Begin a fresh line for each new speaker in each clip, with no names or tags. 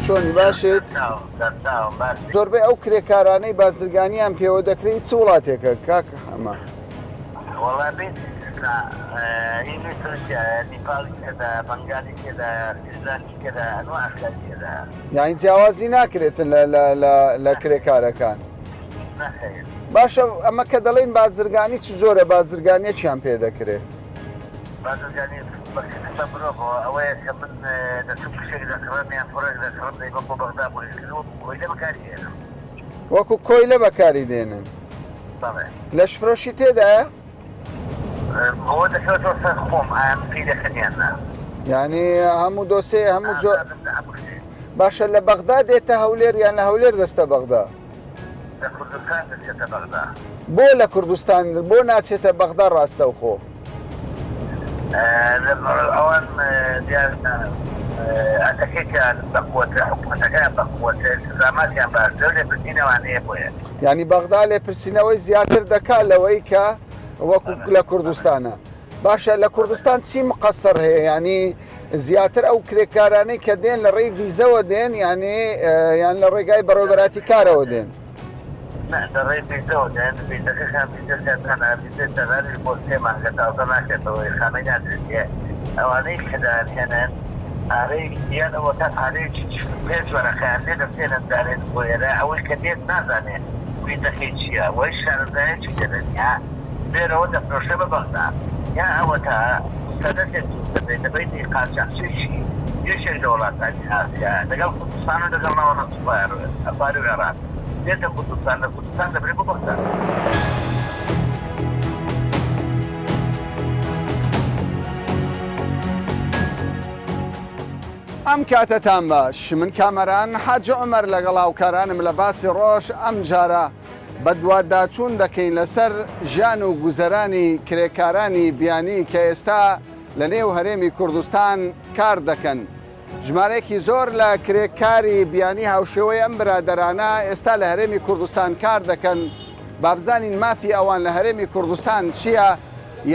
چۆنی باشێت زۆربەی ئەو کرێکارانەی بازرگانیان پێوە دەکرێت چ وڵاتێکە کاک ئەمە یانی جیاوازی ناکرێتن لە کرێکارەکان باشە ئەمە کە دەڵێن بازرگانی چ جۆرە بازرگانیەکیان پێ دەکرێت
ئەوەیە کە من دەچوو شتێک دەکڕێمیان فڕێک دەکڕم بۆ بەغدا بۆ کۆیلە بەکاری دێنم
وەکو کۆیلە بەکاری دێنن لەش فرۆشی تێدایە؟
ئەوە دەکەوێتەوە سەر خۆم ئایان پێی دەخەنیاننا
یعنی هەموو دۆسێ هەموو جۆ باشە لە بەغدا دێتە هەولێر یان لە هەولێر دەستە بەغدا
لە کوردستان دەچێتە بەغدا
بۆ لە کوردستان بۆ ناچێتە بەغدا ڕاستەوخۆ
ئەوان دیار ئەتەکەیان بەقوتە حکوومەتەکان بەقوتە سزاماتیان باش لێ پرسینەوانەیە بۆیە
یعنی بەغدا لێپرسینەوەی زیاتر دەکات لەوەی کە وەکو لە کوردستانە باشە لە کوردستان چی مقەسەر هەیە ینی زیاتر ئەو کرێکارانەی کە دێن لە ڕێی ڤیزەوە دێن یان لە ڕێگای بەڕێوەبەراتی کارەوە دێن
دەڕێی ڤیزەوە دێن ڤیزەکەشان ڤیزەکانە ڤیزەی بۆ 3 مانگە تازە ناکرێتەوەی خانەیان درێتیە ئەوانەی کەدانهێنن ئارەی دیانەوە تا ئارەیەکی پێش وەرەخیان لێ دەبتێنن دارێت بۆ ئێرە ئەوەی کە دێت نازانێت ڤیزەکەی چییە وەی شارەزایەکی دەدەنیا بێرەوە دەفرۆشە بە بەغدا یا ئەوە تا سەدەتێک دەبێتی قاچاقچێکی یەکێک لە وڵاتانی ئاسیا لەگەڵ کوردستانە لەگەڵ ناوەڕە ئەفاری و عێراق دێتە کوردستان لە کوردستان دەبرێت بۆ بەغدا
ئەم کاتەتان باش من کامەران حاجە عومەر لەگەڵ هاوکارانم لە باسی ڕۆژ ئەم جارە بە دوواداچوون دەکەین لەسەر ژیان و گوزەرانی کرێکارانی بیانی کە ئێستا لە نێو هەرێمی کوردستان کار دەکەن ژمارەیەکی زۆر لە کرێکاری بیانی هاوشێوەی ئەم برادەرانە ئێستا لە هەرێمی کوردستان کار دەکەن بابزانین مافی ئەوان لە هەرێمی کوردستان چییە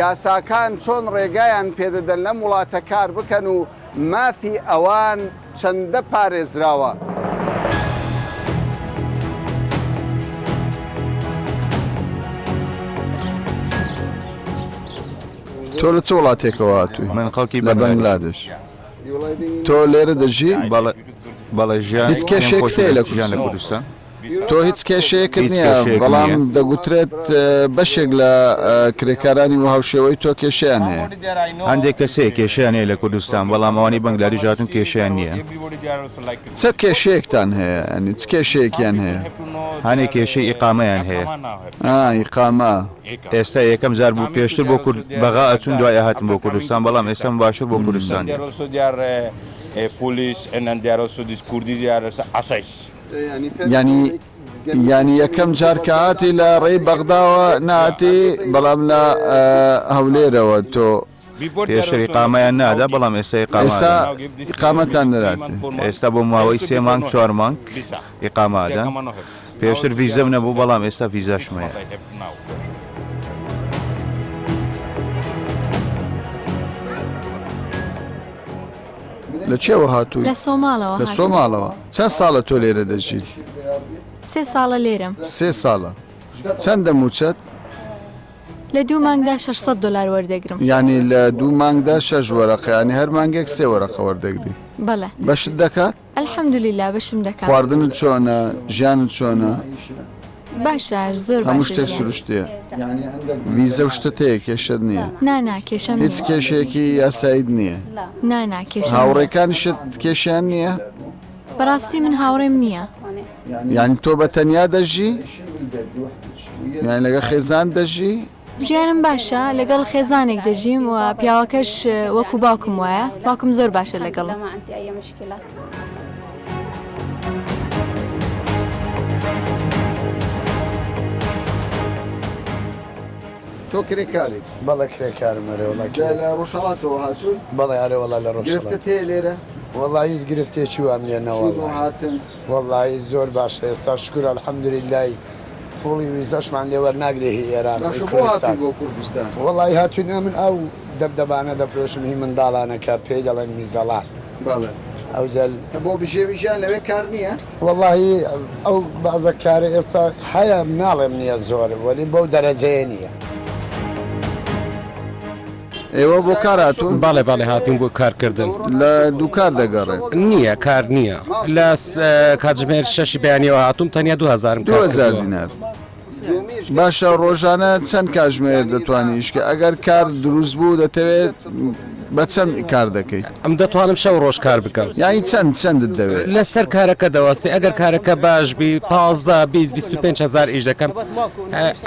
یاساکان چۆن ڕێگایان پێدەدەن لەم وڵاتە کار بکەن و مافی ئەوان چەندە پارێزراوە تۆ لە چ وڵاتێکەوە هاتووی؟
من خەڵکی
لە بەنگلادێش تۆ لێرە دەژی؟
بەڵێ ژیان
هیچ کێشێک هەیە لە
ژیان لە کوردستان
تۆ هیچ کێشەیەکت نییە بەڵام دەگوترێت بەشێک لە کرێکارانی و هاوشێوەی تۆ کێشیان هەیە
هەندێک کەسەیە کێشیان هەیە لە کوردستان بەڵام ئەوانی بەنگلادێش هاتوون کێشیان نییە
چه کێشەیەکتان هەیە ئەنی چ کێشەیەکیان هەیە؟
هەنێک کێشەی ئیقامەیان هەیە
ئیقامە
ئێستا یەکەم جار بوو پێشتر بۆ کورد بەغا ئەچوون دوای هاتن بۆ کوردستان بەڵام ئێستا باشتر بۆ کوردستان
ینی یەکەم جار کە هاتی لە ڕێی بەغداوە ناتی بەڵام لە هەولێرەوە تۆ
پێشتر ئیقامەیان نادا بەڵام ئێستا
ئیقامەتان دەدات
ئێستا بۆ ماوەی 3 مانگ 4 مانگ ئیقامەدا پێشتر ڤیزەم نەبوو بەڵام ئێستا ڤیزاشم هەیە
لە چێوە هاتووی؟
لە سۆماڵەوە
لە سۆماڵەوە چەند ساڵە تۆ لێرە دەژیت؟
3 ساڵە لێرەم
3 ساڵە چەندە موچەت؟
لە 2 مانگدا 600 دلار وەردەگرم
ینی لە 2 مانگدا 6 وەرەقە ینی هەر مانگێک 3 وەرەقە وەردەگری
بەڵێ
بەشت دەکات؟
ئەلحەمدولیلا بەشم دەکات
خواردنت چۆنە ژیانت چۆنە؟
باشە زۆر
هەموو شتێک سروشتیە ڤیزە و شتت هەیە کێشت نییە؟
نانا کێشەم
هیچ کێشەیەکی یاسایید نییە؟
نانا کێشەم
هاوڕێکانیشت کێشیان نییە؟
بەڕاستی من هاوڕێم نییە
یعنی تۆ بە تەنیا دەژی؟ یان لەگە خێزان دەژی؟
ژیانم باشە لەگەڵ خێزانێک دەژیم و پیاوەکەش وەکو باوکم وایە باوکم زۆر باشە لەگەڵم
تۆ کرێکاری؟
بەڵێ کرێکارم ئەرێوەڵا
لە ڕۆژهەڵاتەوە هاتوون؟
بەڵێ ئارێوەڵا لە ڕۆژهەڵات
گرفتت هەیە لێرە؟
وەڵی هیچ گرفتێکی وام لێ نەوەڵی
هاتن
وەڵی زۆر باشە ئێستا شکر الحەمدولیلای پوڵی ویزەشمان لێ وەرناگرێ هی ئێران کوردستان
بۆ کوردستان
وەڵی هاتوینە من ئەو دەبدەبانە دەفرۆشم هی منداڵانەکە پێی دەڵێن میزەڵان ئەو جەل
بۆ بژێویژیان لەوێ کار نییە؟
واللهی ئەو بەعزە کارە ئێستا هەیە ناڵێم نییە زۆر وەلی بەو دەرەجەیە نییە.
ئێوە بۆ کار هاتوون؟
باڵێ باڵێ هاتیم بۆ کارکردن
لە دووکار دەگەڕێت؟
نییە کار نییە لە کاتژمێر 6 بەیانیەوە هاتووم تەنیا 2000
دینار. باشە ڕۆژانە چەند کاتژمێر دەتوانیش کە ئەگەر کار دروست بوو دەتەوێت بە چەند کار دەکەیت؟
ئەم دەتوانم شەو ڕۆژ کار بکەم
یانی چەندت دەوێت؟
لەسەر کارەکە دەوەستی ئەگەر کارەکە باش بی 15-25 ئیش دەکەم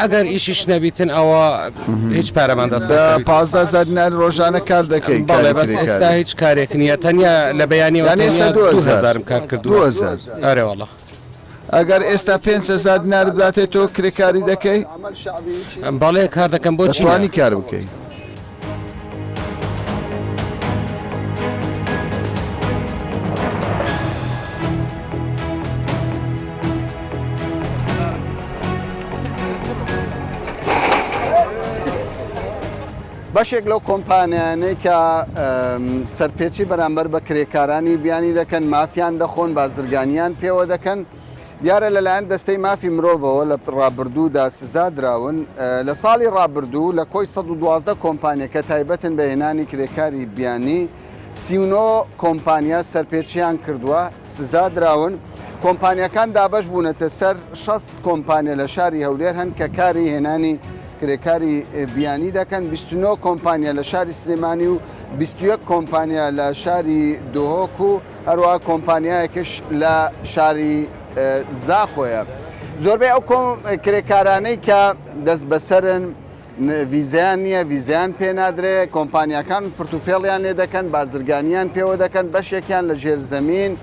ئەگەر ئیشیش نەبیتن ئەوە هیچ پارەمان دەست
15 دینار ڕۆژانە کار دەکەیت؟
بەڵێ بەس ئێستا هیچ کارێک نییە تەنیا لە بەیانیەوە 2000 کار کردو
2000
ئەرێوەڵە
ئەگەر ئێستا 500 دینار بداتێت تۆ کرێکاری دەکەی؟
باڵێ کار دەکەم بۆ
دەتوانی کار بکەیت. بەشێک لەو کۆمپانیانەی کە سەرپێچی بەرامبەر بە کرێکارانی بیانی دەکەن مافیان دەخۆن بازرگانیان پێوە دەکەن دیارە لەلایەن دەستەی مافی مرۆڤەوە لە ڕابردوودا سزا دراون لە ساڵی ڕابردوو لە کۆی 112 کۆمپانیا کە تایبەتن بە هێنانی کرێکاری بیانی 39 کۆمپانیا سەرپێچیان کردووە سزا دراون کۆمپانیەکان دابەش بوونەتە سەر 6 کۆمپانیا لە شاری هەولێر هەن کە کاری هێنانی کرێکاری بیانی دەکەن 29 کۆمپانیا لە شاری سلێمانی و 21 کۆمپانیا لە شاری دۆهۆک و هەروەها کۆمپانیایەکش لە شاری زاخۆیە زۆربەی ئەو کرێکارانەی کە دەست بەسەرن ویزیان نییە ویزیان پێ نادرێ کۆمپانیەکان فرتوفێڵیان لێ دەکەن بازرگانیان پێوە دەکەن بەشێکیان لە ژێرزەمین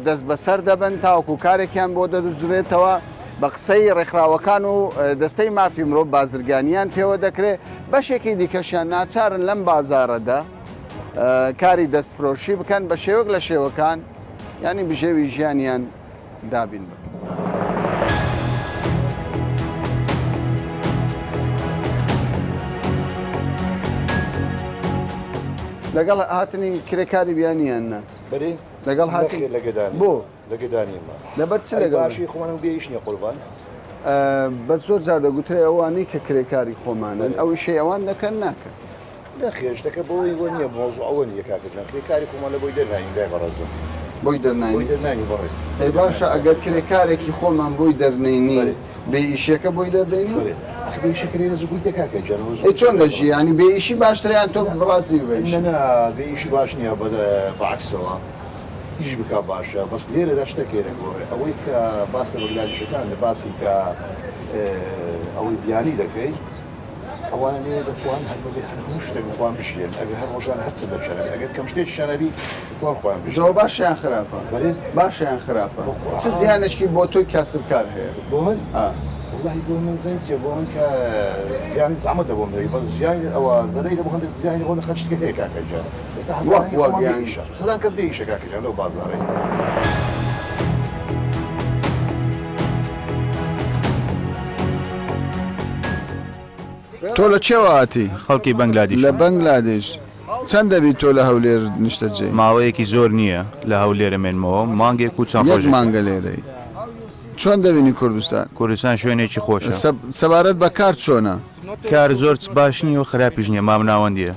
دەست بەسەر دەبن تاوەکو کارێکیان بۆ دەدوزرێتەوە بە قسەی ڕێکخراوەکان و دەستەی مافی مرۆڤ بازرگانیان پێوە دەکرێت بەشێکی دیکەشیان ناچارن لەم بازارەدا کاری دەستفرۆشی بکەن بە شێوەک لە شێوەکان ینی بژێوی ژیانیان دابین بکەن. لەگەڵ هاتنی کرێکاری بیانیانە لەگەڵ هاتی بۆ
لەگەدانیمە
لەبەر چ لەگەڵ
باشی خۆمان و بێیشنیە قوربان
بە زۆر جار دەگوترێ ئەوانەی کە کرێکاری خۆمانن ئەو شێ ئەوان دەکەن ناکەن
لە خێشتەکە بۆی وە نییە مۆزوع ئەوە نیە کاکەجان کرێکاری خۆمان لە بۆی دەرناین دای بەڕێزم
بۆی
دەرنانی بڕێ
ئەی باشە ئەگەر کرێکارێکی خۆمان بۆی دەرنێنی بێ ئیشەکە بۆی دەردێنی
بێشەکەی زگویتە کاکەجان
چۆن دەژی ینی بێ ئیشی باشتریان تۆ بڕاستی بێش
بێئیشی باش نییە بەعکسەوە هیچ بکە باشە بەس لێرەدا شتێکێرە گۆڕێ ئەوەی کە باس لە بەرگالیشەکان لە باسی کە ئەوەی بیانی دەکەی ئەوانە لێرە دەتوان هەر بەبێ هەر هەموو شتێک بخوان بشێن ئەگەر هەر ڕۆژان هەرچە دەچەنەبی ئەگەر کەم شتێک شانەبی دەتوان خۆیان بژەوە
باشیان خراپە باشیان خراپە چ زیانشکی بۆ تۆی کاسبکار هەیە
بۆ من والله بۆ من زەنگ چێ بۆ من کە زیان زەحمەت دەبۆم دەوێت بەس ژیان ئەوە زەرەی لە بۆ هەندێک زیانی بۆ خەرجکە هەیە کاکەجان ئێستا سەدان کەس بێئیشە کاکەجان لەو بازاڕێ
تۆ لە چێوە هاتی؟
خەڵکی بەنگلادیش
لە بەنگلادێش چەند دەبی تۆ لە هەولێر نیشتەجێ؟
ماوەیەکی زۆر نییە لە هەولێرە مێنمەوە مانگێک و چەند ڕۆژێک
مانگە لێرەی چۆن دەبینی
کوردستان شوێنێکی خۆشە
سەبارەت بە کار چۆنە؟
کار زۆر باش نیە و خراپیش نییە مام ناوەندیە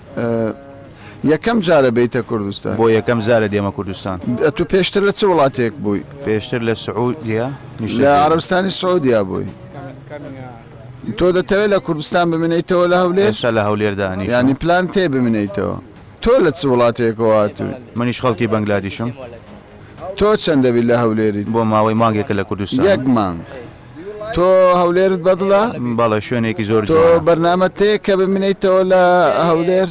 یەکەم جارە بیتە کوردستان
بۆ یەکەم جارە دێمە کوردستان
تو پێشتر لە چ وڵاتێک بووی؟
پێشتر لە سعودیا
لە عەرەبستانی سعودیا بووی تۆ دەتەوێت لە کوردستان بمێنیتەوە لە هەولێر؟
ئێستا لە هەولێردانی
ینی پلان تێ بمێنیتەوە تۆ لە چ وڵاتێکەوە هاتووی؟
منیش خەڵکی بەنگلادیشم
تۆ چەند دەبیت لە هەولێری؟
بۆ ماوەی مانگێکە لە کوردستان
یەک مانگ تۆ هەولێرت بەدڵە؟
بەڵێ شوێنێکی زۆر
تۆ بەرنامەت تەیە کە بمێنیتەوە لە هەولێر؟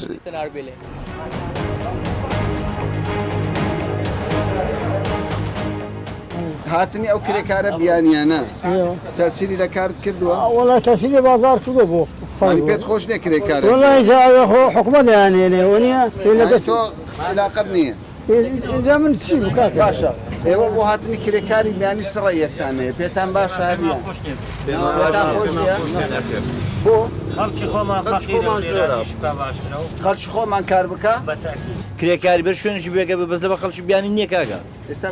هاتنی ئەو کرێکارە بیانیانە تاسیری لە کارت کردووە؟
وڵای تاسیری بازار کردو بۆ
پێت خۆش نییە کرێکارە
حکومە دەیانێنێ وە
تۆ علاقەت نییە
اینجا من چی بکاکە
باشە ئێوە بۆ هاتنی کرێکاری بیانی سڕە یەکتان هەیە پێتان باشە هەبیان پێتان خۆش نییە بۆ
خەڵکی خۆمان فەقیرە و لێرانیش بکە باشترە و
خەڵکی خۆمان کار بکە
بەتاکی
کرێکاری بەر شوێنشی بێگە بەس لەبە خەڵکی بیانی نییە کاگە
ئێستا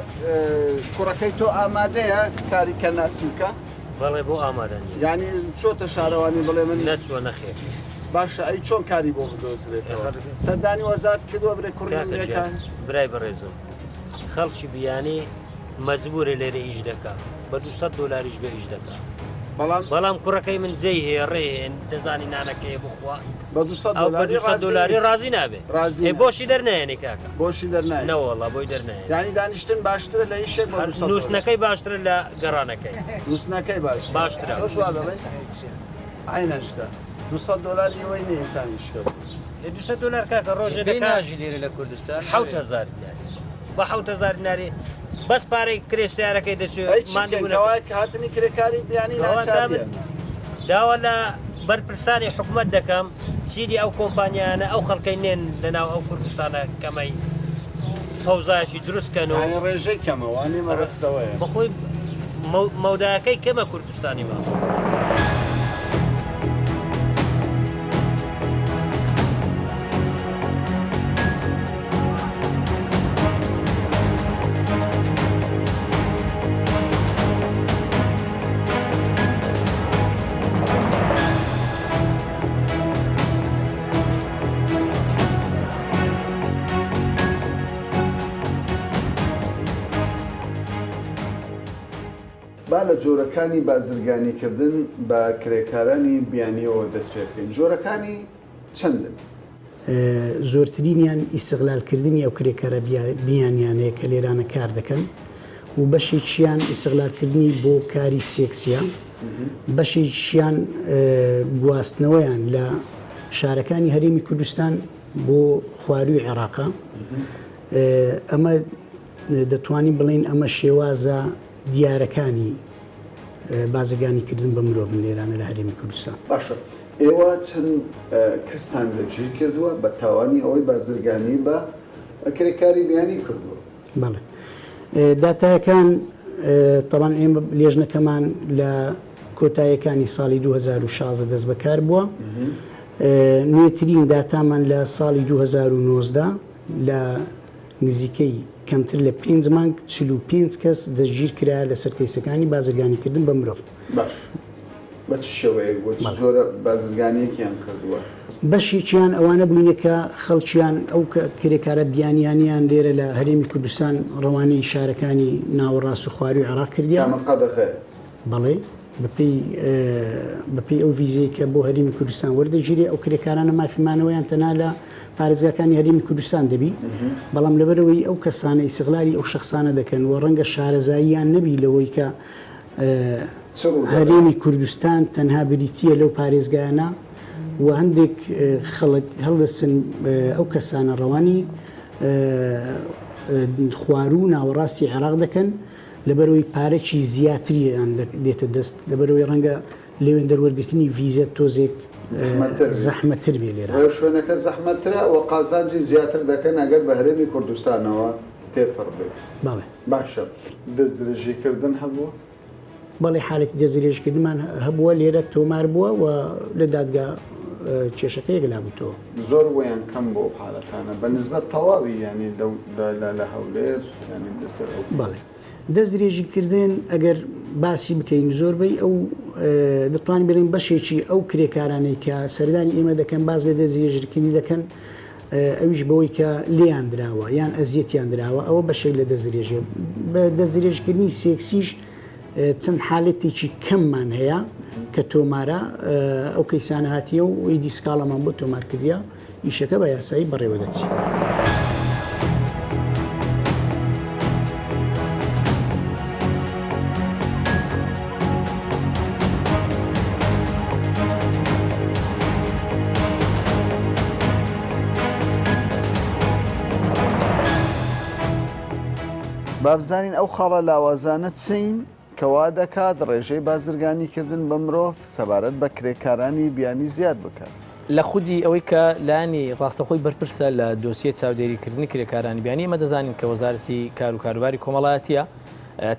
کوڕەکەی تۆ ئامادەیە کاری کە ناسی بکە
بەڵێ بۆ ئامادە نیە
یعنی چۆتە شارەوانی بڵێ من
نەچوە نەخێر
باشە ئەی چۆن کاری بۆ بدۆزرێتەوە سەردانی وەزارت کردووە برێ کوڕەکان
برای بەڕێزم خەڵکی بیانی مەجبورە لێرە ئیش دەکا بە 200 دلاریش بە ئیش دەکا بەڵام کوڕەکەی من جێی هەیە ڕێهێن دەزانی نانەکەی بخوا
بە 200
دلاری ڕازی نابێ بۆشی دەرنایێنێ کاکە
بۆشی دەرنای
نەوەڵا بۆی دەرنایە
یعنی دانیشتن باشترە لە ئیشێک
نووسنەکەی باشترە لە گەڕانەکەی
نووسنەکەی باشترە
باشترە
دەڵێ ئاینەشتە 200 دلار ئەوەی نە ئینسانیش کرد
200 دلار کاکە ڕۆژێ
ناژی لێرە لە کوردستان
7000 دیناری بە 7000 دیناری بەس پارەی کرێ سیارەکەی دەچێت
مادەبوونەوە هاتنی کرێکاری بیانی ناچابێ
داوا لە بەرپرسانی حکوومەت دەکەم چیدی ئەو کۆمپانیانە ئەو خەڵکەی نێن لەناو ئەو کوردستانە کەمەی فەوزایکی دروستکەن و
ڕێژەی کەمەوانی مەڕستەوەیە
بەخۆی مەوداکەی کەمە کوردستانی ما
با لە جۆرەکانی بازرگانیکردن بە کرێکارانی بیانیەوە دەست پێ بکەین جۆرەکانی چەندن
زۆرترینیان ئیستیغلالکردنی ئەو کرێکارە بیانیانەیە کە لێرانە کار دەکەن و بەشێکیان ئیستیغلالکردنی بۆ کاری سێکسیە بەشێکیان گواستنەوەیان لە شارەکانی هەرێمی کوردستان بۆ خواروی عێراقا ئەمە دەتوانین بڵین ئەمە شێوازە دیارەکانی بازرگانیکردن بە مرۆڤ لێرانە لە هەرێمی کوردستان
باشە ئێوە چەند کەستان دەجێ کردووە بە تاوانی ئەوەی بازرگانی بە کرێکاری بیانی کردووە
بەڵێ داتایەکان تەڵان ئێمە لێژنەکەمان لە کۆتاییەکانی ساڵی 2016 دەست بەکار بووە نوێترین داتامان لە ساڵی 2019 لە نزیکەی کەمتر لە 5 مانگ 45 کەس دەستگیر کرا لە سەرکەیسەکانی بازرگانیکردن بە مرۆڤ
باش بە چ شێوەیەک بۆ زۆرە بازرگانیەکیان کردووە
بەشێکیان ئەوانە بووینە کە خەڵکیان ئەو کرێکارە بیانیانیان لێرە لە هەرێمی کوردستان ڕەوانەی شارەکانی ناوەڕاست و خواروی عێراق کردیان بەڵێ بەپێی ئەو ڤیزەی کە بۆ هەرێمی کوردستان وەردەگیری ئەو کرێکارانە مافیمانەوەیان تەنها لە پارێزگاکانی هەرێمی کوردستان دەبی بەڵام لەبەرەوەی ئەو کەسانە ئیستیغلالی ئەو شەخصانە دەکەن و ڕەنگە شارەزاییان نەبی لەوەی کە هەرێمی کوردستان تەنها بریتیە لەو پارێزگایانە و هەندێک خەڵک هەڵدەستن ئەو کەسانە ڕەوانی خوارو و ناوەڕاستی عێراق دەکەن لەبەرەوەی پارێکی زیاتریان دێتە دەست لەبەرەوەی ڕەنگە لێوێن دەروەرگرتنی ڤیزە تۆزێک زەحمەتر بێ لێرە
شوێنەکە زەحمەترە و قازانجی زیاتر دەکەن ئەگەر بە هەرێمی کوردستانەوە تێپەڕ بێت
بەڵێ
باشە دەست درێژیکردن هەبووە
بەڵێ حالێتی دەستدرێژکردنمان هەبووە لێرە تۆمار بووە و لە دادگا کێشەکە یەکلا بووتەوە
زۆر ویان کەم بۆ حالەتانە بە نسبەت تەواوی ینی لە هەولێر ینی لەسەر
بەڵێ دەست درێژیکردن ئەگەر باسی بکەین زۆربەی ئەو دەتوانین بڵین بەشێکی ئەو کرێکارانەی کە سەردانی ئێمە دەکەن باز لە دەست درێژیکردنی دەکەن ئەویش بەوەی کە لێیان دراوە یان ئەزیەتیان دراوە ئەوە بەشێک لە دەست درێژێ بە دەست درێژکردنی سێکسیش چەند حالەتێکی کەممان هەیە کە تۆمارە ئەو کەیسانە هاتیە و ئەوی دیسکاڵەمان بۆ تۆمارکردیا ئیشەکە بە یاسایی بەڕێوە دەچی.
بابزانین ئەو خاڵە لاوازانە چین کەوا دەکات ڕێژەی بازرگانیکردن بە مرۆڤ سەبارەت بە کرێکارانی بیانی زیاد بکات
لە خودی ئەوەی کە لانی ڕاستەخۆی بەرپرسە لە دۆسیە چاودێریکردنی کرێکارانی بیانی ئمە دەزانین کە وەزارەتی کار و کاروباری کۆمەڵایەتیە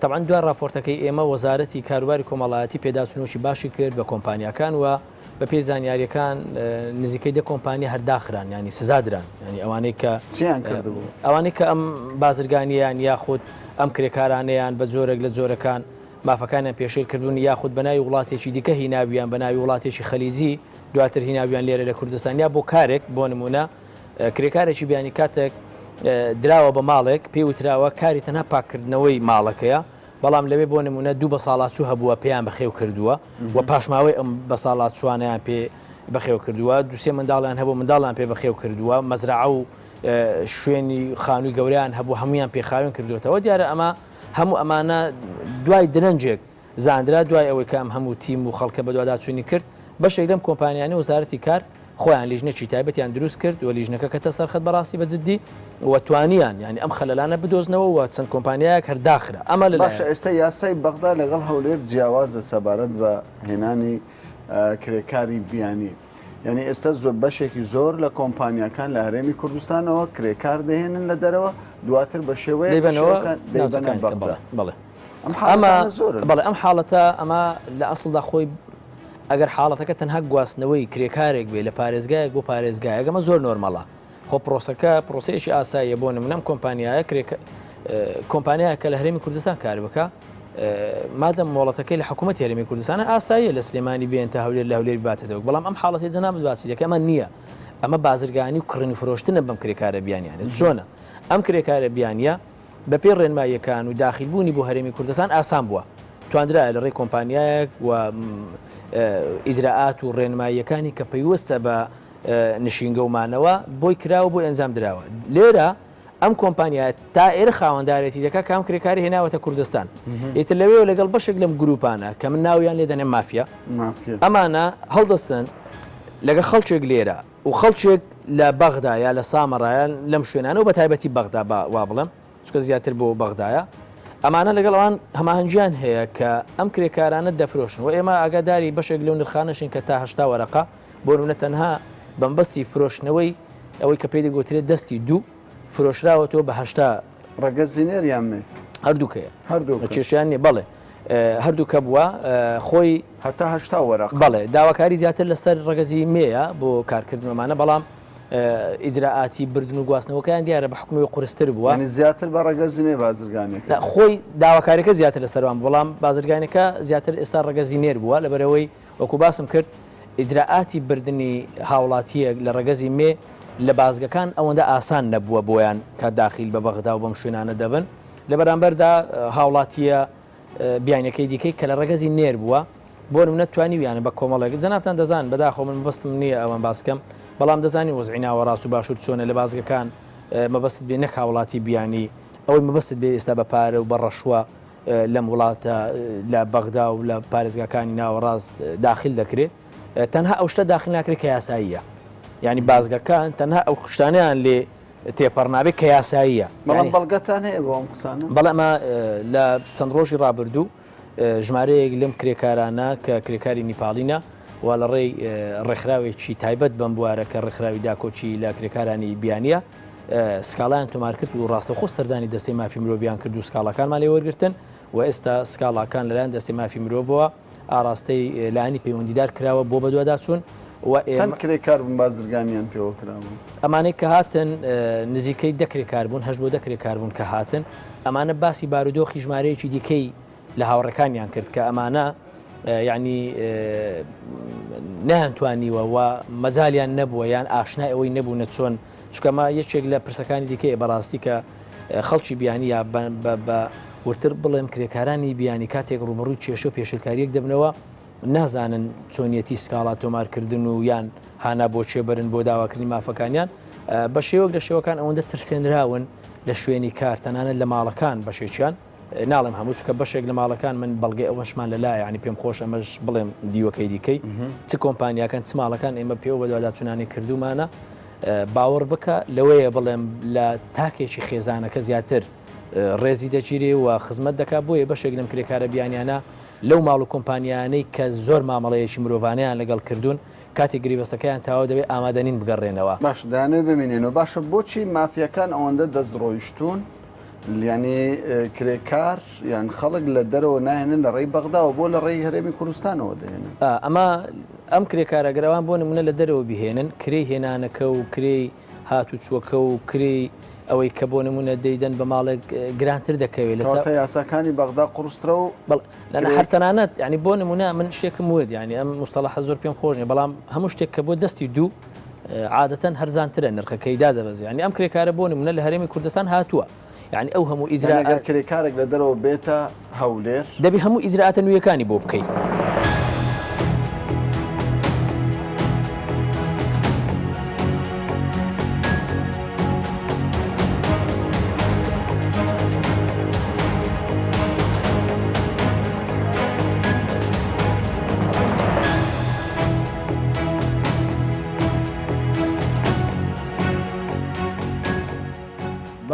تەبعاً دوای راپۆرتەکەی ئێمە وەزارەتی کاروباری کۆمەڵایەتی پێداچوونەوەکی باشی کرد بە کۆمپانیاکان و بە پێی زانیاریەکان نزیکەی دە کۆمپانیا هەرداخران ینی سزادران ینی ئەوانەی کە
چیان کردبوو
ئەوانەی کە ئەم بازرگانیان یاخود ئەم کرێکارانەیان بە جۆرێک لە جۆرەکان مافەکانیان پێشێل کردوون یاخود بەناوی وڵاتێکی دیکە هیناویان بەناوی وڵاتێکی خەلیجی دواتر هیناویان لێرە لە کوردستان یا بۆ کارێک بۆ نمونە کرێکارێکی بیانی کاتێک دراوە بە ماڵێک پێی وتراوە کاری تەنها پاکردنەوەی ماڵەکەیە بەڵام لەوێ بۆ نمونە دوو بە ساڵاتچوو هەبووە پێیان بەخێو کردووە و پاشماوەی ئەم بە ساڵاتچوانیان پێ بەخێو کردووە دووسێ منداڵیان هەبوو منداڵیان پێ بەخێو کردووە مەزرعە و شوێنی خانووی گەوریان هەبوو هەمویان پێخاوێن کردوێتەوە دیارە ئەمە هەموو ئەمانە دوای درەنجێک زاندرا دوای ئەوەی کام هەموو تیم و خەڵکە بە دوواداچوونی کرد بەشێک لەم کۆمپانیانە وزارەتی کار خۆیان لیژنێکی تایبەتیان دروست کرد و لیژنەکە کەتە سەرخەت بەڕاستی بەجددی وتوانیان ینی ئەم خەلەلانە بدۆزنەوە و چەند کۆمپانیایەک هەرداخرا ئەمە لە
باشە ئێستا یاسای بەغدا لەگەڵ هەولێر جیاوازە سەبارەت بە هێنانی کرێکاری بیانی یعنی ئێستا زۆر بەشێکی زۆر لە کۆمپانیەکان لە هەرێمی کوردستانەوە کرێکار دەهێنن لە دەرەوە دواتر بە شێوەیە
بڵێ ئەم حاڵەتە ئەمە لە ئەسڵدا خۆی ئەگەر حاڵەتەکە تەنها گواستنەوەی کرێکارێک بێ لە پارێزگایەک بۆ پارێزگایە ئەمە زۆر نۆرمەڵە خۆ پرۆسەکە پرۆسەیەکی ئاساییە بۆ نمونەم کۆمپانیایە کۆمپانیایە کە لە هەرێمی کوردستان کار بکە مادەم مۆڵەتەکەی لە حکوومەتی هەرێمی کوردستانە ئاساییە لە سلێمانی بێن تا هەولێر لە هەولێر باتەوە بەڵام ئەم حاڵەتی جەناب باسی دەکە ئەمە نییە ئەمە بازرگانی و کڕنی فرۆشتنە بەم کرێکارە بیانیانە چۆنە ئەم کرێکارە بیانیە بەپێ ڕێنماییەکان و داخیلبوونی بۆ هەرێمی کوردستان ئاسان بووە توانرایە لە ڕێی کۆمپانیایەک و ئیزراعات و ڕێنماییەکانی کە پەیوەستە بە نشینگە ومانەوە بۆی کراوە بۆی ئەنجام درراوە لێرە ئەم کۆمپانیایە تا ئێرە خاوەنددارێتی دەکە کام کرێکاری هێناوەتە کوردستان ئیتر لەوێ لەگەڵ بەشێک لەم گروپانە کە من ناویان لێ دەنێ مافیا ئەمانە هەڵدەستن لەگە خەڵکێک لێرە و خەڵکێک لە بەغدا یا لە سامەڕایان لەم شوێنانە و بە تایبەتی بەغدا وا بڵم چکە زیاتر بۆ بەغدایە ئەمانە لەگەڵەوان هەماهنجیان هەیە کە ئەم کرێکارانە دەفرۆشن و ئێمە ئاگاداری بەشێک لەو نرخانەشین کە تا هەشتا وەرەقا بۆ نمونە تەنها بەمبەستی فرۆشتنەوەی ئەوەی کە پێی دەگوترێت دەستی دوو فرۆشراوەتەوە بە هەشتا
ڕەگەزینێریان مێ
هەردووکەیە هەردوو کێشیان نیە بەڵێ هەردوو کە بووە خۆی
هەتا هەشتا وەرەق
بەڵێ داواکاری زیاتر لەسەر ڕەگەزی مەیە بۆ کارکردنەوەمانە بەڵام ئیجراعاتی بردن و گواستنەوەکەیان دیارە بە حکومی قورستر بووە
زیاتر بە ڕەگەزینێ بازرگانێک
خۆی داواکاریەکە زیاتر لەسەروان بەڵام بازرگانەکە زیاتر ئێستا ڕەگەزینێر بووە لەبەرەوەی وەکو باسم کرد ئیجراعاتی بردننی هاوڵاتیە لە ڕەگەزی مێ لە بازگەکان ئەوەندە ئاسان نەبووە بۆیان کە داخیل بە بەغدا و بەم شوێنانە دەبن لە بەرامبەردا هاوڵاتیە بیانەکەی دیکەی کە لە ڕەگەزی نێر بووە بۆ نمونە توانیویانە بە کۆمەڵێک جەنابتان دەزان بەداخۆ من بەستم نییە ئەوەن باسکەم بەڵام دەزانی وەزعی ناوەڕاست و باشوور چۆنە لە بازگەکان مەبەست بێ نەک هاوڵاتی بیانی ئەوەی مەبەست بێ ئێستا بە پارە و بە ڕەشوە لەم وڵاتە لە بەغدا و لە پارێزگاکانی ناوەڕاست داخل دەکرێت تەنها ئەو شتە داخل ناکرێت کە یاساییە ینی بازگەکان تەنها ئەو شتانیان لێ تێپەڕنابێت کە یاساییە
بەڵگەتان هەیە بۆ ئەم قسانە
بەڵامە لە چەند ڕۆژی ڕابردوو ژمارەیەک لەم کرێکارانە کە کرێکاری نیپاڵینە و لە ڕێی ڕێکخراوێکی تایبەت بەم بوارە کە ڕێکخراوی داکۆچی لە کرێکارانی بیانیە سکاڵیان تۆمار کرد و ڕاستەخۆ سەردانی دەستی مافی مرۆڤیان کرد و سکاڵەکانمان لێ وەرگرتن و ئێستا سکاڵاکان لەلایەن دەستی مافی مرۆڤەوە ئاراستەی لایانی پەیوەندیدار کراوە بۆ بەدواداچوون
چەند کرێکار بوون بازرگانیان پێوە کرابوون
ئەمانەی کە هاتن نزیکەی دەکرێکار بوون هەش بۆ دەکرێکار بوون کە هاتن ئەمانە باسی بارودۆخی ژمارەیەکی دیکەی لە هاوڕەکانیان کرد کە ئەمانە یعنی نەهانتوانیوە و مەزالیان نەبووە یان ئاشنای ئەوەی نەبوونە چۆن چکەمە یەکێک لە پرسەکانی دیکەی بەڕاستی کە خەڵکی بیانی یا بە ورتر بڵێم کرێکارانی بیانی کاتێک ڕوبڕووی کێشە و پێشلکاریەک دەبنەوە نازانن چۆنیەتی سکاڵا تۆمارکردن و یان هانا بۆ چێبرن بۆ داواکردنی مافەکانیان بە شێوەک لە شێوەکان ئەوەندە ترسێنراون لە شوێنی کار تەنانەت لە ماڵەکان بەشێکیان ناڵم هەموو چکە بەشێک لە ماڵەکان من بەڵگەی ئەوەشمان لەلایە ینی پێم خۆش ئەمەش بڵێم دیوەکەی دیکەی چ کۆمپانیاکان چ ماڵەکان ئێمە پێوە بەدواداچوونانی کردومانە باوەڕ بکە لەوەیە بڵێم لە تاکێکی خێزانەکە زیاتر ڕێزی دەگیری و خزمەت دەکات بۆیە بەشێک لەم کرێکارە بیانیانە لەو ماڵ و کۆمپانیانەی کە زۆر مامەڵەیەکی مرۆڤانیان لەگەڵ کردوون کاتی گریبەستەکەیان تاوا دەبێت ئامادەنین بگەڕێنەوە
باش دانێ ببینێنەوە باشە بۆچی مافیەکان ئەوەندە دەست ڕۆیشتون ینی کرێکار یان خەڵک لە دەرەوە ناهێنن لە ڕێی بەغداوە بۆ لە ڕێی هەرێمی کوردستانەوە دێنن
ئەمە ئەم کرێکارەگەرەوان بۆ نمونە لە دەرەوە بهێنن کرێی هێنانەکە و کرێی هاتوچووەکە و کرێی ئەوەی کە بۆ نمونە دەیدەن بە ماڵێک گرانتر دەکەوێت لەسەر
یاساکانی بەغدا قورسترە و
لەنە هەرتەنانەت ینی بۆ نمونە من شتێکم وت ینی ئەم مستەڵەح زۆر پێم خۆشنی بەڵام هەموو شتێک کە بۆ دەستی دوو عادەتەن هەرزانترە نرخەکەیدا دەبەز ینی ئەم کرێکارە بۆ نمونە لە هەرێمی کوردستان هاتووە یعنی ئەو هەموو ئیزرا
کرێکارێک لە دەرەوە بێتە هەولێر
دەبی هەموو ئیزراعاتە نوێیەکانی بۆ بکەیت.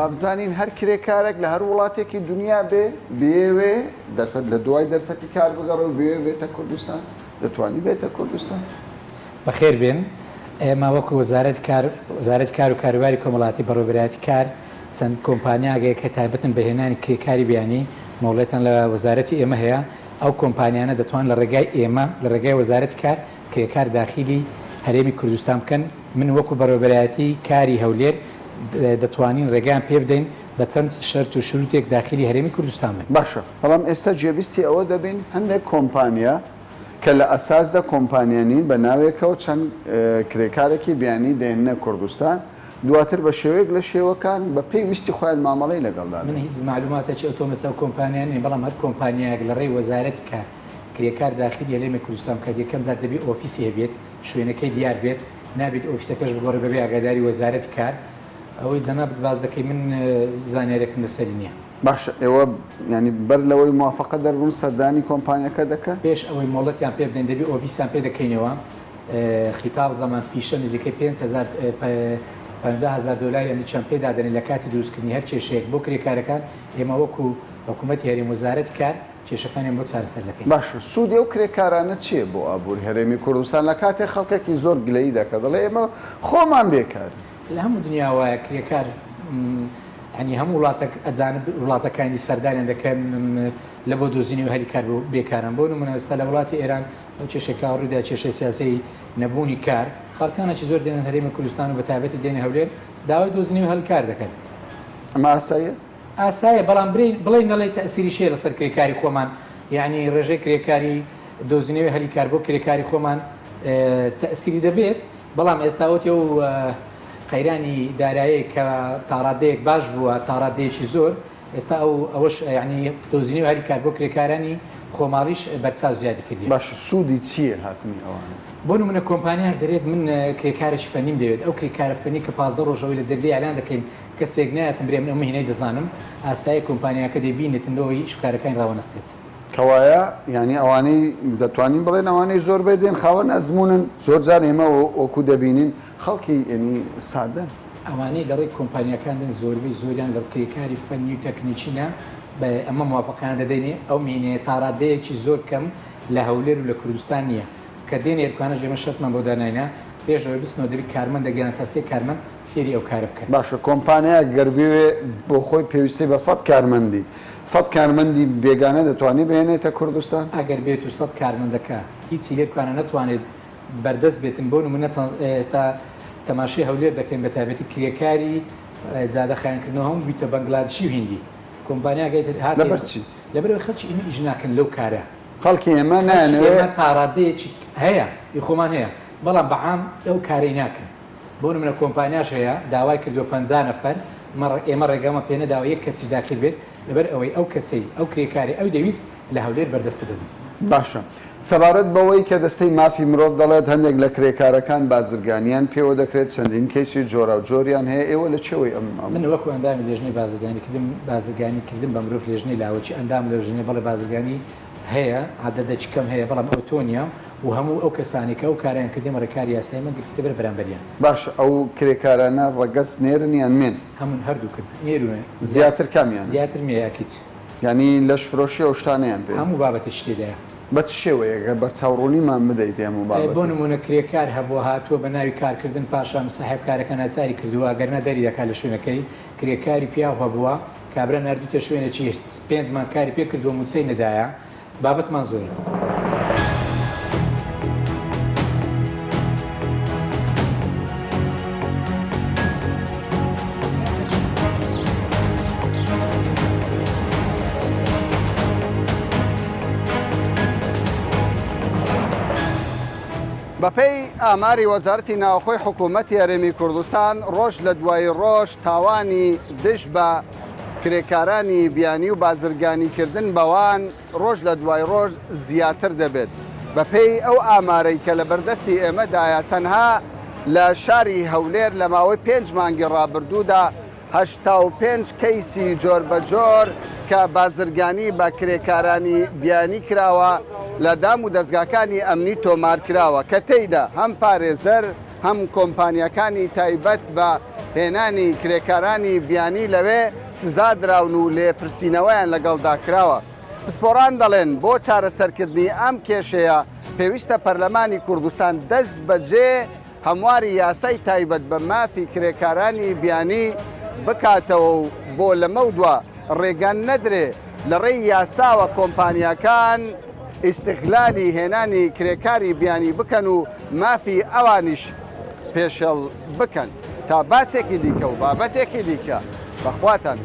بابزانین هەر کرێکارێک لە هەر وڵاتێکی دنیا بێ بێوێ دەرفەت لە دوای دەرفەتی کار بگەڕێ و بێوێ بێتە کوردستان دەتوانی بێتە کوردستان
بەخێر بێن ئێمە وەکو وەزارەتی کار و کاروباری کۆمەڵاتی بەڕێوەبەرایەتی کار چەند کۆمپانیاگەیە کە تایبەتن بەهێنانی کرێکاری بیانی مۆڵێتان لە وەزارەتی ئێمە هەیە ئەو کۆمپانیانە دەتوان لە ڕێگای ئێمە لە ڕێگای وەزارەتی کار کرێکار داخلی هەرێمی کوردستان بکەن من وەکو بەڕێوەبەرایەتی کاری هەولێر دەتوانین ڕێگەیان پێ بدەین بە چەند شەرت و شروتێک داخلی هەرێمی کوردستان بن.
باشە بەڵام ئێستا جێبیستی ئەوە دەبین هەندێک کۆمپانیا کە لە ئەساسدا کۆمپانیانی بە ناوێکەوە چەند کرێکارێکی بیانی دێنە کوردستان دواتر بە شێوەیەک لە شێوەکان بە پێویستی خۆیان مامەڵەی لەگەڵدا
من هیچ معلوماتێکی ئۆتۆمەسە کۆمپانیانی بەڵام هەر کۆمپانیایەک لە ڕێی وەزارەتی کار کرێکار داخلی هەرێمی کوردستان کە یەکەم جار دەبێت ئۆفیسی هەبێت شوێنەکەی دیار بێت نابێت ئۆفیسەکەش بگۆڕێ بەبێ ئاگاداری وەزارەتی کار ئەوەی جەنابەت باز دەکەی من زانیارێکم لەسەری نییە.
باشە ئێوە ینی بەر لەوەی موافقە دەربوون سەردانی کۆمپانیەکە دەکەن
پێش ئەوەی مۆڵەتیان پێ بدەین دەبێت ئۆفیسیان پێ دەکەینەوە خیتاب زەمان فیشە نزیکەی 5,000 دلار ئەمی چەند پێدادەنێت لە کاتی دروستکردنی هەر کێشەیەک بۆ کرێکارەکان ئێمە وەکو حکوومەتی هەرێمی وەزارەتی کار کێشەکانیان بۆ چارەسەر دەکەین.
باشە سوودی ئەو کرێکارانە چییە بۆ ئابووری هەرێمی کوردستان لە کاتێک خەڵکێکی زۆر گلەیی دەکات دەڵێ ئێمە خۆمان بێکار
لە هەموو دنیاوایە کرێکار ینی هەموو وڵاتێک ئەجانب وڵاتەکانی سەردانیان دەکەن لە بۆ دۆزینی و هەری کار بێکارن بۆ نمونە ئێستا لە وڵاتی ئێران ئەو کێشێکا ڕوودا کێشەی سیاسی نەبوونی کار خەڵکانێکی زۆر دێنن هەرێمی کوردستان و بەتایبەتی دێنە هەولێر داوای دۆزینی و هەلکار دەکەن.
ئەمە ئاساییە؟
ئاسایە بەڵام بڵێن نەڵێ تەئسیری شێ لەسەر کرێکاری خۆمان یعنی ڕێژەی کرێکاری دۆزینەوەی هەلی کار بۆ کرێکاری خۆمان تەئسیری دەبێت بەڵام ئێستاوەتی و قەیرانی دارایی کە تاڕادەیەک باش بووە تاڕادەیەکی زۆر ئێستا ئەوەش ینی دۆزینی و هەری کار بۆ کرێکارانی خۆماڵیش بەرچاو زیادی کردی.
باش سوودی چییە هاتنی ئەوانە؟
بۆ نمونە کۆمپانیاک دەرێت من کرێکارێکی فەنیم دەوێت ئەو کرێکارە فەنی کە 15 ڕۆژەوەی لە جێگەی ئەلان دەکەین کەسێک نایەتم برێ من ئەو مهینەی دەزانم ئاستای کۆمپانیاکە دەبینێتەوەی شکارەکانی ڕاوەنەستێت.
کەوایە ینی ئەوانەی دەتوانین بڵێن ئەوانەی زۆر بێدێن خاوەن ئەزمونن زۆر جار ئێمە ئۆکو دەبینین خەڵکی ینی سادەن
ئەوانەی لە ڕێی کۆمپانیەکاندن زۆربەی زۆریان لە کرێکاری فەنی و تەکنیکیە بە ئەمە موافقیان دەدەینێ ئەو مینێ تاڕادەیەکی زۆر کەم لە هەولێر و لە کوردستان نییە کە دێن ئێرکانە ژێمە شەتمان بۆ داناینا پێشەوەی بستنەوە دەبی کارمەند دەگەێنە تا سێ کارمەند فێری ئەو کارە بکەن.
باشە کۆمپانیا گەربێ بۆ خۆی پێویستی بە 100 کارمەندی 100 کارمەندی بێگانە دەتوانێت بێنێتە کوردستان
ئەگەر بێت و 100 کارمەندەکە هیچی لێرکانە نەتوانێت بەردەست بێتن بۆ نمونە ئێستا تەماشای هەولێر دەکەین بە تایبەتی کرێکاری زادەخایانکردنەوە هەموو بیتە بەنگلادشی و هیندی کۆمپانیاگەیت
لەبەرچی
لەبەرەوەی خەڵکی ئێمە ئیش ناکەن لەو کارە
خەڵکی ئێمە نانەوێت
تاڕادەیەکی هەیە خۆمان هەیە بەڵام بەعام ئەو کارەی ناکەن بۆ نمونە کۆمپانیاش هەیە داوای کردووە 50 نەفەر ئێمە ڕێگەمە پێنەداوە یەک کەسی داخل بێت لەبەر ئەوەی ئەو کەسەی ئەو کرێکاری ئەو دەویست لە هەولێر بەردەستە دەبن.
باشە سەبارەت بەوەی کە دەستەی مافی مرۆڤ دەڵێت هەندێک لە کرێکارەکان بازرگانیان پێوە دەکرێت چەندین کەسی جۆرە و جۆریان هەیە ئێوە لە چێوەی ئەم
من وەکو ئەندامی لێژنەی بازرگانی کردن بە مرۆڤ لێژنەی لاوەکی ئەندام لێژنەی بەڵێ بازرگانی هەیە عادەدەچ کەم هەیە بەڵام ئۆتۆنیا و هەموو ئەو کەسانی کە ئەو کاریان کردی ڕێکاری یاسایی من گرفته بەر بەرامبەریان.
باش ئەو کرێکارانە ڕەگەس نێرن یان من
هەمون هەردووکرد نێرونە
زیاتر کامیان
زیاتر مێیاکیت
ینی لەش فرۆشی ئەو شتانیان پێ
هەموو بابەتە شتێدایە
بە شێوەیەگە بەرچاوڕوونیمان بدەیت هەموو بابەت
بۆ نمونە کرێکار هەبووە هاتووە بە ناوی کارکردن پاشان ساحب کارەکە ناچاری کردووە گەرنە دەری دەکات لە شوێنەکەی کرێکاری پیاو هەبووە کابرا نردوتە شوێنێکی 5 مان کاری پێ کردو موچەی نەدایە بابەتمان زۆرە.
بەپێی ئاماری وەزارەتی ناوخۆی حکوومەتی هەرێمی کوردستان ڕۆژ لە دوای ڕۆژ تاوانی دش بە کرێکارانی بیانی و بازرگانیکردن بەوان ڕۆژ لە دوای ڕۆژ زیاتر دەبێت. بەپێی ئەو ئامارەی کە لە بەردەستی ئێمەدایە تەنها لە شاری هەولێر لە ماوەی 5 مانگی ڕابردوودا 85 کەیسی جۆر بەجۆر کە بازرگانی بە کرێکارانی بیانی کراوە لە دام و دەستگاکانی ئەمنی تۆمار کراوە کە تێیدا هەم پارێزەر هەم کۆمپانیەکانی تایبەت بە هێنانی کرێکارانی بیانی لەوێ سزادراون و لێپرسینەوەیان لەگەڵدا کراوە. پسپۆران دەڵێن بۆ چارەسەرکردنی ئەم کێشەیە پێویستە پەرلەمانی کوردستان دەست بەجێ هەمواری یاسای تایبەت بە مافی کرێکارانی بیانی بکاتەوە و بۆ لەمە دووە ڕێگان نەدرێ لە ڕێی یاساوە کۆمپانیەکان ئیستیغلالی هێنانی کرێکاری بیانی بکەن و مافی ئەوانیش پێشەڵ بکەن تا باسێکی دیکە و بابەتێکی دیکە بەخواتان.